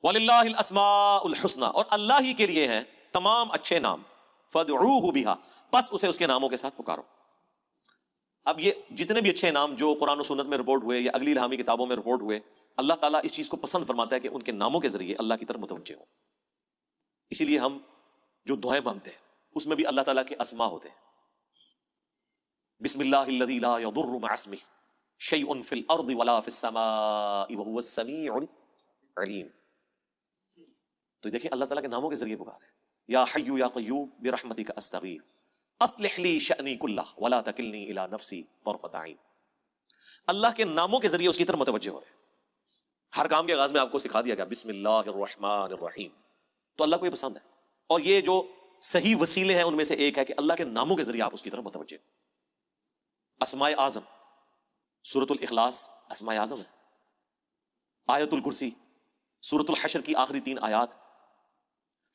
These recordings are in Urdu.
وَلِلَّهِ الْأَسْمَاءُ الْحُسْنَى، اور اللہ ہی کے لیے ہیں تمام اچھے نام، فَادْعُوهُ بِهَا، پس اسے اس کے ناموں کے ساتھ پکارو۔ اب یہ جتنے بھی اچھے نام جو قرآن و سنت میں رپورٹ ہوئے یا اگلی الہامی کتابوں میں رپورٹ ہوئے، اللہ تعالیٰ اس چیز کو پسند فرماتا ہے کہ ان کے ناموں کے ذریعے اللہ کی طرف متوجہ ہوں۔ اسی لیے ہم جو دعائیں مانگتے ہیں اس میں بھی اللہ تعالیٰ کے اسماء ہوتے ہیں۔ بسم اللہ الذی لا یضر مع اسمہ شیء فی الارض ولا فی السماء وهو السمیع العلیم۔ تو دیکھیں اللہ تعالیٰ کے ناموں کے ذریعے پکارے، یا حی یا قیوم برحمتک استغیث اصلح لی شأنی کلہ ولا تکلنی الی نفسی طرفۃ عین۔ اللہ کے ناموں کے ذریعے اس کی طرف متوجہ ہو رہے ہیں۔ ہر کام کے آغاز میں آپ کو سکھا دیا گیا بسم اللہ الرحمن الرحیم، تو اللہ کو یہ پسند ہے، اور یہ جو صحیح وسیلے ہیں ان میں سے ایک ہے کہ اللہ کے ناموں کے ذریعے آپ اس کی طرف متوجہ ہوں۔ اسماء اعظم، سورۃ الاخلاص اسماء اعظم ہے، آیت الکرسی، سورۃ الحشر کی آخری 3 آیات،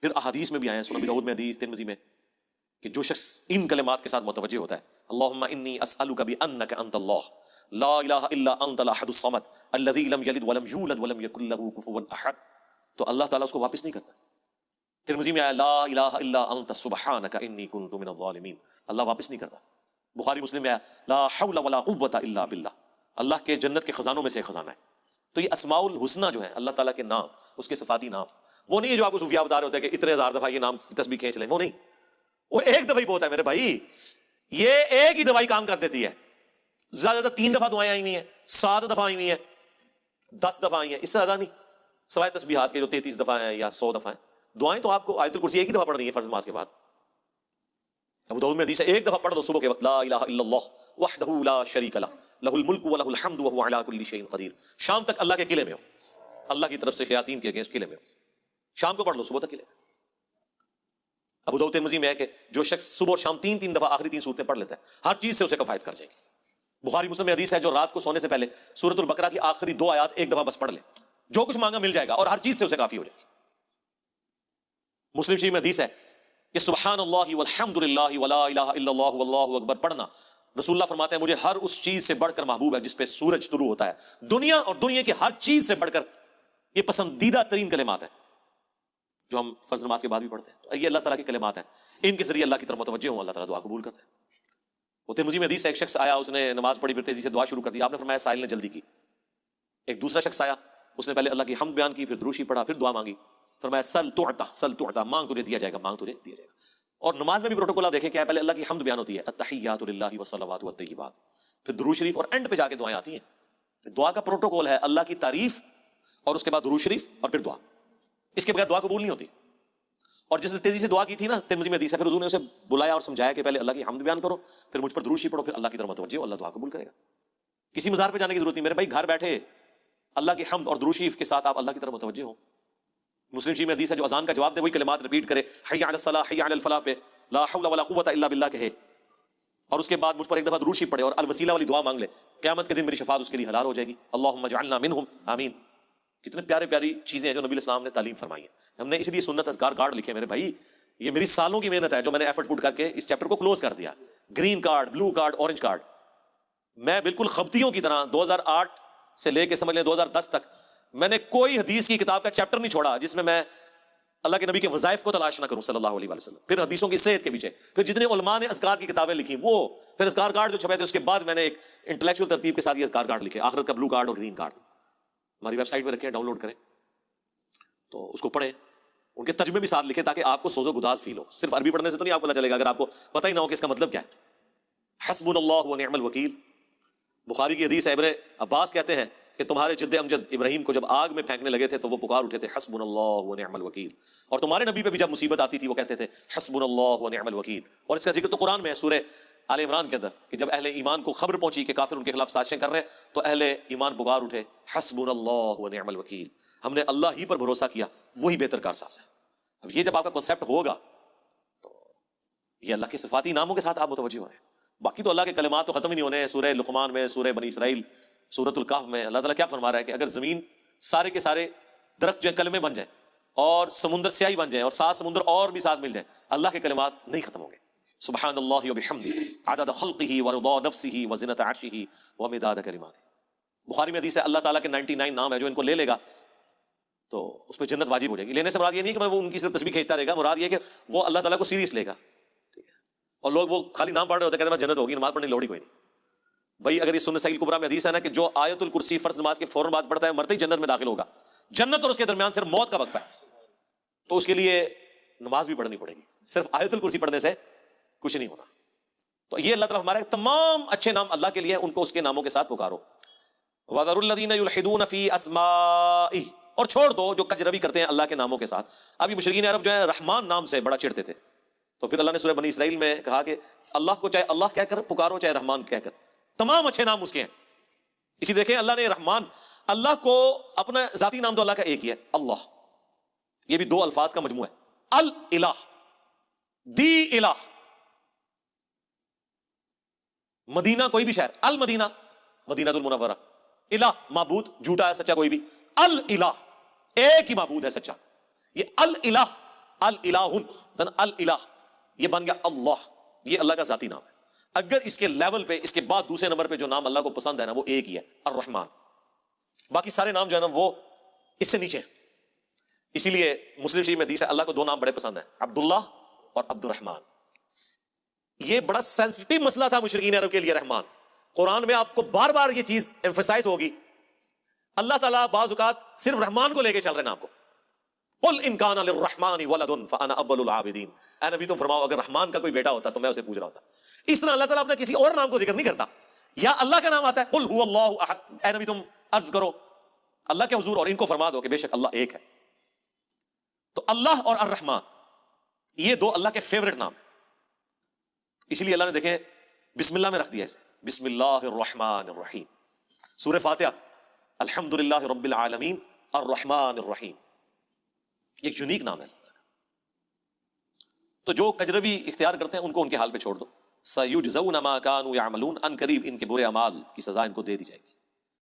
پھر احادیث میں بھی آئے ہیں، سنن ابی داؤد میں حدیث، ترمذی میں، کہ جو شخص ان کلمات کے ساتھ متوجہ ہوتا ہے، اللہم انی اسألک بانک انت اللہ لا الہ الا انت الاحد الصمد الذی لم یلد ولم یولد ولم یکن لہ کفوا احد، تو اللہ تعالیٰ اس کو واپس نہیں کرتا۔ ترمذی میں آیا لا الہ الا انت سبحانک انی کنت من الظالمین، اللہ واپس نہیں کرتا۔ بخاری مسلم میں آیا لا حول ولا قوت الا باللہ، اللہ کے جنت کے خزانوں میں سے ایک خزانہ ہے۔ تو یہ اسماء الحسنہ جو ہے اللہ تعالیٰ کے نام، اس کے صفاتی نام، وہ نہیں ہے جو آپ کو صوفیاء بتا رہے ہوتے ہیں کہ اتنے ہزار دفعہ یہ نام تسبیح کھینچ لیں، وہ نہیں، وہ ایک دفعہ ہی بہت ہے میرے بھائی، یہ ایک ہی دوائی کام کر دیتی ہے۔ زیادہ تر 3 دفعہ دعائیں آئی ہوئی ہیں، 7 دفعہ آئی ہوئی ہیں، 10 دفعہ آئی ہیں، اس سے زیادہ نہیں، سوائے تسبیحات کے جو 33 دفعہ ہیں یا 100 دفعہ ہیں۔ دعائیں تو آپ کو آیت الکرسی ایک ہی دفعہ پڑھنی ہے فرض نماز کے بعد۔ ابو داؤد میں حدیث ہے ایک دفعہ پڑھ دو صبح کے وقت، لا الہ الا اللہ وحدہ لا شریک لہ لہ الملک ولہ الحمد وہو علی کل شیء قدیر، شام تک اللہ کے قلعے میں ہو، اللہ کی طرف سے شیاطین کے اگینسٹ قلعے میں ہو، شام کو پڑھ لو صبح تک قلعے میں۔ ابو داؤد ترمذی میں ہے کہ جو شخص صبح اور شام 3 دفعہ آخری 3 صورتیں پڑھ لیتا ہے ہر چیز سے اسے کفایت کر جائے گی۔ بخاری مسلم میں حدیث ہے جو رات کو سونے سے پہلے سورۃ البقرہ کی آخری 2 آیات ایک دفعہ بس پڑھ لے، جو کچھ مانگا مل جائے گا اور ہر چیز سے اسے کافی ہو جائے گی۔ مسلم شریف میں حدیث ہے کہ سبحان اللہ والحمد للہ ولا الہ الا اللہ واللہ اکبر پڑھنا، رسول اللہ فرماتے ہیں مجھے ہر اس چیز سے بڑھ کر محبوب ہے جس پہ سورج طلوع ہوتا ہے، دنیا اور دنیا کی ہر چیز سے بڑھ کر یہ پسندیدہ ترین کلمات ہیں جو ہم فرض نماز کے بعد بھی پڑھتے ہیں۔ تو یہ اللہ تعالیٰ کے کلمات ہیں، ان کے ذریعے اللہ کی طرف متوجہ ہوں، اللہ تعالیٰ دعا قبول کرتے ہیں۔ وہ ترمذی میں حدیث ہے ایک شخص آیا، اس نے نماز پڑھی، پھر تیزی سے دعا شروع کر دی، آپ نے فرمایا سائل نے جلدی کی۔ ایک دوسرا شخص آیا، اس نے پہلے اللہ کی حمد بیان کی، پھر دروشی پڑھا، پھر دعا مانگی، فرمایا سل تعطا، مانگ تجھے دیا جائے گا، مانگ تجھے دیا جائے گا۔ اور نماز میں بھی پروٹوکول آپ دیکھیں کیا ہے، پہلے اللہ کی حمد بیان ہوتی ہے، التحیات للہ والصلوات والطیبات، پھر درود شریف، اور اینڈ پہ جا کے دعائیں آتی ہیں۔ دعا کا پروٹوکول ہے اللہ کی تعریف اور اس کے بعد درود شریف اور پھر دعا، اس کے بغیر دعا قبول نہیں ہوتی۔ اور جس نے تیزی سے دعا کی تھی نا، ترمذی میں حدیث ہے، پھر حضور نے اسے بلایا اور سمجھایا کہ پہلے اللہ کی حمد بیان کرو، پھر مجھ پر درود شریف پڑھو، پھر اللہ کی طرف متوجہ ہو، اللہ دعا قبول کرے گا۔ کسی مزار پہ جانے کی ضرورت نہیں میرے بھائی، گھر بیٹھے اللہ کی حمد اور درود شریف کے ساتھ آپ اللہ کی طرف متوجہ ہوں۔ مسلم شریف میں حدیث ہے جو اذان کا جواب دے وہی کلمات ریپیٹ کرے، حی علی الصلاۃ حی علی الفلاح پہ لا حول ولا قوت الا باللہ کہے، اور اس کے بعد مجھ پر ایک دفعہ درود شریف پڑھے اور الوسیلہ والی دعا مانگ لے، قیامت کے دن میری شفاعت اس کے لیے حلال ہو جائے گی، اللہم اجعلنا منہم آمین۔ کتنے پیارے پیاری چیزیں ہیں جو نبی علیہ السلام نے تعلیم فرمائی ہے۔ ہم نے اس لیے سنت اذکار کارڈ لکھے میرے بھائی، یہ میری سالوں کی محنت ہے جو میں نے ایفرٹ پٹ کر کے اس چیپٹر کو کلوز کر دیا۔ Green card, blue card, orange card, میں بالکل خبتیوں کی طرح 2008 سے لے کے سمجھ لیں 2010 تک میں نے کوئی حدیث کی کتاب کا چیپٹر نہیں چھوڑا جس میں میں اللہ کے نبی کے وظائف کو تلاش نہ کروں صلی اللہ علیہ وسلم، پھر حدیثوں کی صحت کے پیچھے، پھر جتنے علماء نے اذکار کی کتابیں لکھی وہ، پھر اذکار کارڈ جو چھپے تھے، اس کے بعد میں نے ایک انٹلیکچوئل ترتیب کے ساتھ یہ اذکار کارڈ لکھے، آخرت کا بلو کارڈ اور گرین کارڈ، ہماری ویب سائٹ پہ رکھیں، ڈاؤن لوڈ کریں، تو اس کو پڑھیں، ان کے ترجمے بھی ساتھ لکھیں تاکہ آپ کو سوز و گداز فیل ہو۔ صرف عربی پڑھنے سے تو نہیں آپ کو پتہ چلے گا اگر آپ کو پتہ ہی نہ ہو کہ اس کا مطلب کیا ہے۔ حسبنا اللہ ونعم الوکیل، بخاری کی حدیث ہے، ابن عباس کہتے ہیں کہ تمہارے جد امجد ابراہیم کو جب آگ میں پھینکنے لگے تھے تو وہ پکار اٹھے تھے حسبنا اللہ ونعم الوکیل، اور تمہارے نبی پہ بھی جب مصیبت آتی تھی وہ کہتے تھے حسبنا اللہ ونعم الوکیل۔ اور اس کا ذکر تو قرآن میں ہے سورہ آل عمران کے اندر کہ جب اہل ایمان کو خبر پہنچی کہ کافر ان کے خلاف سازشیں کر رہے ہیں تو اہل ایمان پکار اٹھے حسبنا اللہ ونعم الوکیل، ہم نے اللہ ہی پر بھروسہ کیا، وہی بہتر کارساز ہے۔ اب یہ جب آپ کا کنسیپٹ ہوگا تو یہ اللہ کے صفاتی ناموں کے ساتھ آپ متوجہ ہو رہے ہیں۔ باقی تو اللہ کے کلمات تو ختم ہی نہیں ہونے ہیں، سورہ لقمان میں، سورہ بنی اسرائیل، سورۃ الکہف میں اللہ تعالیٰ کیا فرما رہا ہے کہ اگر زمین سارے کے سارے درخت جو کلمے بن جائیں اور سمندر سیاہی بن جائیں اور 7 سمندر اور بھی ساتھ مل جائیں، اللہ کے کلمات نہیں ختم ہوں گے۔ سبحان اللہ وبحمدہ عدد خلقہ ورضا نفسہ وزنۃ عرشہ ومداد کلماتہ۔ بخاری میں حدیث ہے اللہ تعالیٰ کے 99 نام ہے جو ان کو لے لے گا تو اس پہ جنت واجب ہو جائے گی. لینے سے مراد یہ نہیں کہ وہ ان کی صرف تسبیح کھینچتا رہے گا, مراد یہ کہ وہ اللہ تعالیٰ کو سیریس لے گا. ٹھیک ہے, اور لوگ وہ خالی نام پڑھ رہے ہوتے ہیں, کہتے ہیں جنت ہوگی, نماز پڑھنے کی لوڑ ہی کوئی نہیں. بھائی اگر یہ سنن صحیح کبریٰ میں حدیث ہے نا کہ جو آیت الکرسی فرض نماز کے فوراً بعد پڑھتا ہے مرتے ہی جنت میں داخل ہوگا. جنت اور اس کے درمیان صرف موت کا وقفہ ہے, تو اس کے لیے نماز بھی پڑھنی پڑے گی. صرف آیت الکرسی پڑھنے سے کچھ نہیں ہونا. تو یہ اللہ تعالیٰ ہمارے تمام اچھے نام اللہ کے لیے, ان کو اس کے ناموں کے ساتھ پکارو. وَذَرُوا الَّذِينَ يُلْحِدُونَ فِي أَسْمَائِهِ, اور چھوڑ دو جو کجروی کرتے ہیں اللہ کے ناموں کے ساتھ. اب یہ مشرکین عرب جو ہے رحمان نام سے بڑا چڑھتے تھے, تو پھر اللہ نے سورہ بنی اسرائیل میں کہا کہ اللہ کو چاہے اللہ کہہ کر پکارو چاہے رحمان کہہ کر, تمام اچھے نام اس کے ہیں. اسی دیکھیں اللہ نے رحمان, اللہ کو اپنا ذاتی نام تو اللہ کا ایک ہی ہے اللہ, یہ بھی دو الفاظ کا مجموعہ ہے. الہ, دی الہ, مدینہ کوئی بھی شہر, المدینہ مدینہ المنورہ, الہ معبود جھوٹا ہے سچا کوئی بھی, الہ ایک ہی معبود ہے سچا. یہ الہ, الہن الہ, یہ بن گیا اللہ, یہ اللہ کا ذاتی نام ہے. اگر اس کے لیول پہ, اس کے بعد دوسرے نمبر پہ جو نام اللہ کو پسند ہے نا وہ ایک ہی ہے, الرحمن. باقی سارے نام جو ہے نا وہ اس سے نیچے. اسی لیے مسلم شریف میں حدیث ہے اللہ کو دو نام بڑے پسند ہیں, عبداللہ اور عبد الرحمن. یہ بڑا سینسٹیو مسئلہ تھا مشرکین عرب کے لیے رحمان. قرآن میں آپ کو بار بار یہ چیز ایمفسائز ہوگی. اللہ تعالیٰ بعض اوقات صرف رحمان کو لے کے چل رہے ہیں آپ کو. قل ان کان للرحمن ولد فانا اول العابدین, اے نبی تم فرماؤ اگر رحمان کا کوئی بیٹا ہوتا تو میں اسے پوچھ رہا ہوتا. اس طرح اللہ تعالیٰ اپنا کسی اور نام کو ذکر نہیں کرتا, یا اللہ کا نام آتا ہے قل هو اللہ احد, اے نبی تم عرض کرو اللہ کے حضور اور ان کو فرما دو کہ بے شک اللہ ایک ہے. تو اللہ اور الرحمن یہ دو اللہ کے فیورٹ نام ہیں. اسی لیے اللہ نے دیکھیں بسم اللہ میں رکھ دیا اسے, بسم اللہ الرحمن الرحیم. سورہ فاتحہ الحمدللہ رب العالمین الرحمن الرحیم, ایک یونیک نام ہے. تو جو کجروی اختیار کرتے ہیں ان کو ان کے حال پہ چھوڑ دو. سَيُجْزَوْنَ مَا كَانُوا يَعْمَلُونَ, ان قریب ان کے برے اعمال کی سزا ان کو دے دی جائے گی.